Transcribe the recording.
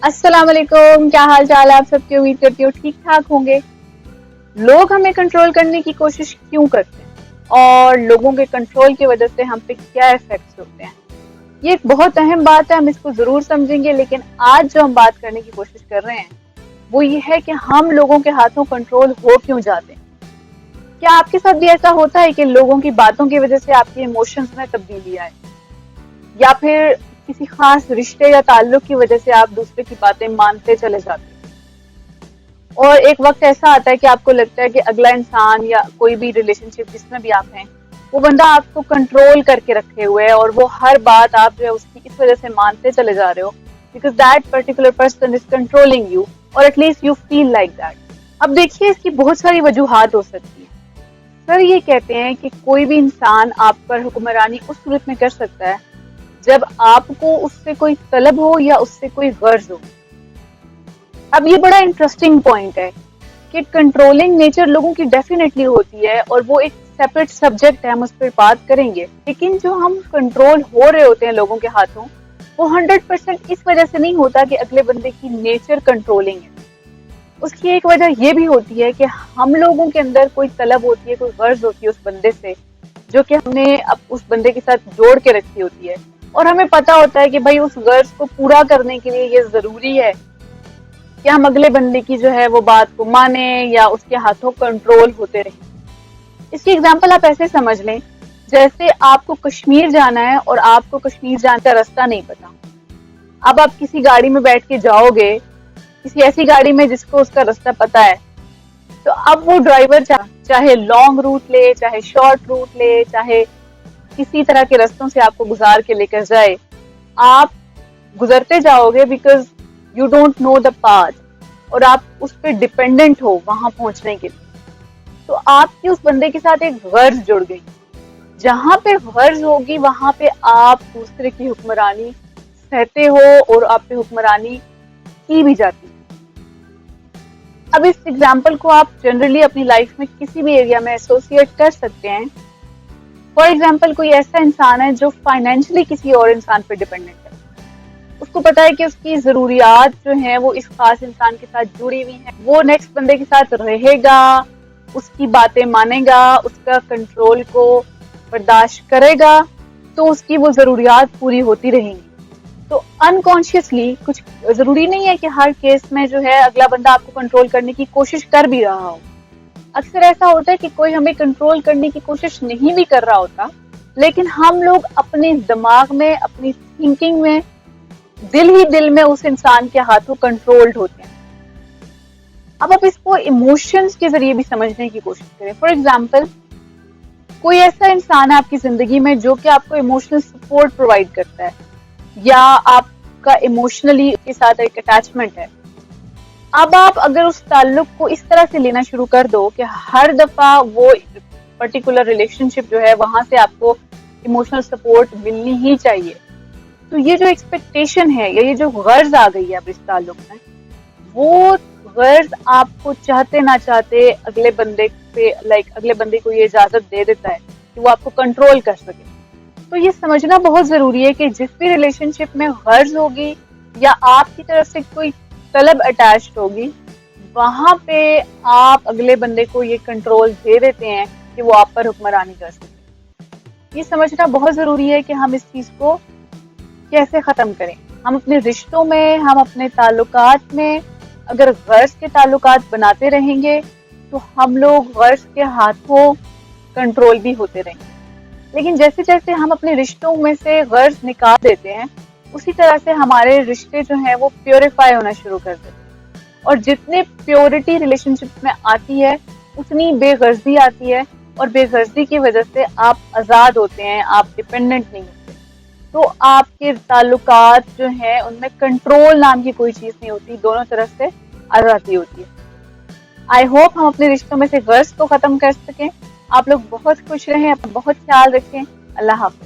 السلام علیکم، کیا حال چال ہے آپ سب کی؟ امید کرتی ہوں ٹھیک ٹھاک ہوں گے۔ لوگ ہمیں کنٹرول کرنے کی کوشش کیوں کرتے ہیں اور لوگوں کے کنٹرول کی وجہ سے ہم پہ کیا ایفیکٹس ہوتے ہیں، یہ ایک بہت اہم بات ہے، ہم اس کو ضرور سمجھیں گے۔ لیکن آج جو ہم بات کرنے کی کوشش کر رہے ہیں وہ یہ ہے کہ ہم لوگوں کے ہاتھوں کنٹرول ہو کیوں جاتے ہیں۔ کیا آپ کے ساتھ بھی ایسا ہوتا ہے کہ لوگوں کی باتوں کی وجہ سے آپ کے ایموشنز میں تبدیلی آئے، یا پھر کسی خاص رشتے یا تعلق کی وجہ سے آپ دوسرے کی باتیں مانتے چلے جاتے ہیں، اور ایک وقت ایسا آتا ہے کہ آپ کو لگتا ہے کہ اگلا انسان یا کوئی بھی ریلیشن شپ جس میں بھی آپ ہیں، وہ بندہ آپ کو کنٹرول کر کے رکھے ہوئے ہے اور وہ ہر بات آپ جو ہے اس کی اس وجہ سے مانتے چلے جا رہے ہو because that particular person is controlling you, اور at least you feel like that. اب دیکھیے اس کی بہت ساری وجوہات ہو سکتی ہیں۔ سر یہ کہتے ہیں کہ کوئی بھی انسان آپ پر حکمرانی اس صورت میں کر سکتا ہے جب آپ کو اس سے کوئی طلب ہو یا اس سے کوئی غرض ہو۔ اب یہ بڑا انٹرسٹنگ پوائنٹ ہے کہ کنٹرولنگ نیچر لوگوں کی ڈیفینیٹلی ہوتی ہے، اور وہ ایک سیپریٹ سبجیکٹ ہے، ہم اس پہ بات کریں گے۔ لیکن جو ہم کنٹرول ہو رہے ہوتے ہیں لوگوں کے ہاتھوں، وہ 100% اس وجہ سے نہیں ہوتا کہ اگلے بندے کی نیچر کنٹرولنگ ہے۔ اس کی ایک وجہ یہ بھی ہوتی ہے کہ ہم لوگوں کے اندر کوئی طلب ہوتی ہے، کوئی غرض ہوتی ہے اس بندے سے، جو کہ ہم نے اب اس بندے کے ساتھ جوڑ کے رکھی ہوتی ہے، اور ہمیں پتا ہوتا ہے کہ بھائی اس غرض کو پورا کرنے کے لیے یہ ضروری ہے کہ ہم اگلے بندے کی جو ہے وہ بات کو مانیں یا اس کے ہاتھوں کنٹرول ہوتے رہیں۔ اس کی اگزامپل آپ ایسے سمجھ لیں، جیسے آپ کو کشمیر جانا ہے اور آپ کو کشمیر جانے کا راستہ نہیں پتا۔ اب آپ کسی گاڑی میں بیٹھ کے جاؤ گے، کسی ایسی گاڑی میں جس کو اس کا راستہ پتا ہے، تو اب وہ ڈرائیور چاہے لانگ روٹ لے، چاہے شارٹ روٹ لے، چاہے کسی طرح کے رستوں سے آپ کو گزار کے لے کر جائے، آپ گزرتے جاؤ گے because you don't know the path, اور آپ اس پہ ڈپینڈنٹ ہو وہاں پہنچنے کے لیے۔ تو آپ کی اس بندے کے ساتھ ایک غرض جڑ گئی۔ جہاں پہ غرض ہوگی وہاں پہ آپ دوسرے کی حکمرانی سہتے ہو، اور آپ پہ حکمرانی کی بھی جاتی ہے۔ اب اس ایگزامپل کو آپ جنرلی اپنی لائف میں کسی بھی ایریا میں ایسوسیٹ کر سکتے ہیں۔ فار ایگزامپل کوئی ایسا انسان ہے جو فائنینشلی کسی اور انسان پہ ڈیپینڈنٹ ہے، اس کو پتا ہے کہ اس کی ضروریات جو ہیں وہ اس خاص انسان کے ساتھ جڑی ہوئی ہیں، وہ نیکسٹ بندے کے ساتھ رہے گا، اس کی باتیں مانے گا، اس کا کنٹرول کو برداشت کرے گا، تو اس کی وہ ضروریات پوری ہوتی رہیں گی۔ تو انکانشیسلی، کچھ ضروری نہیں ہے کہ ہر کیس میں جو ہے اگلا بندہ آپ کو کنٹرول کرنے کی کوشش کر بھی رہا ہو۔ اکثر ایسا ہوتا ہے کہ کوئی ہمیں کنٹرول کرنے کی کوشش نہیں بھی کر رہا ہوتا، لیکن ہم لوگ اپنے دماغ میں، اپنی تھنکنگ میں، دل ہی دل میں اس انسان کے ہاتھوں کنٹرولڈ ہوتے ہیں۔ اب آپ اس کو ایموشنز کے ذریعے بھی سمجھنے کی کوشش کریں۔ فار ایگزامپل کوئی ایسا انسان ہے آپ کی زندگی میں جو کہ آپ کو ایموشنل سپورٹ پرووائڈ کرتا ہے، یا آپ کا ایموشنلی اس کے ساتھ ایک اٹیچمنٹ ہے۔ اب آپ اگر اس تعلق کو اس طرح سے لینا شروع کر دو کہ ہر دفعہ وہ پرٹیکولر ریلیشن شپ جو ہے وہاں سے آپ کو ایموشنل سپورٹ ملنی ہی چاہیے، تو یہ جو ایکسپیکٹیشن ہے یا یہ جو غرض آ گئی ہے اب اس تعلق میں، وہ غرض آپ کو چاہتے نہ چاہتے اگلے بندے پہ اگلے بندے کو یہ اجازت دے دیتا ہے کہ وہ آپ کو کنٹرول کر سکے۔ تو یہ سمجھنا بہت ضروری ہے کہ جس بھی ریلیشن شپ میں غرض ہوگی یا آپ کی طرف سے کوئی طلب اٹیچڈ ہوگی، وہاں پہ آپ اگلے بندے کو یہ کنٹرول دے دیتے ہیں کہ وہ آپ پر حکمرانی کر سکے۔ یہ سمجھنا بہت ضروری ہے کہ ہم اس چیز کو کیسے ختم کریں۔ ہم اپنے رشتوں میں، ہم اپنے تعلقات میں اگر غرض کے تعلقات بناتے رہیں گے تو ہم لوگ غرض کے ہاتھوں کنٹرول بھی ہوتے رہیں گے۔ لیکن جیسے جیسے ہم اپنے رشتوں میں سے غرض نکال دیتے ہیں، اسی طرح سے ہمارے رشتے جو ہیں وہ پیوریفائی ہونا شروع کر دیتے ہیں، اور جتنے پیورٹی ریلیشن شپ میں آتی ہے اتنی بے غرضی آتی ہے، اور بے غرضی کی وجہ سے آپ آزاد ہوتے ہیں، آپ ڈپینڈنٹ نہیں ہوتے، تو آپ کے تعلقات جو ہیں ان میں کنٹرول نام کی کوئی چیز نہیں ہوتی، دونوں طرف سے آزادی ہوتی ہے۔ آئی ہوپ ہم اپنے رشتوں میں سے غرض کو ختم کر سکیں۔ آپ لوگ بہت خوش رہیں، اپنا بہت خیال رکھیں۔ اللہ حافظ۔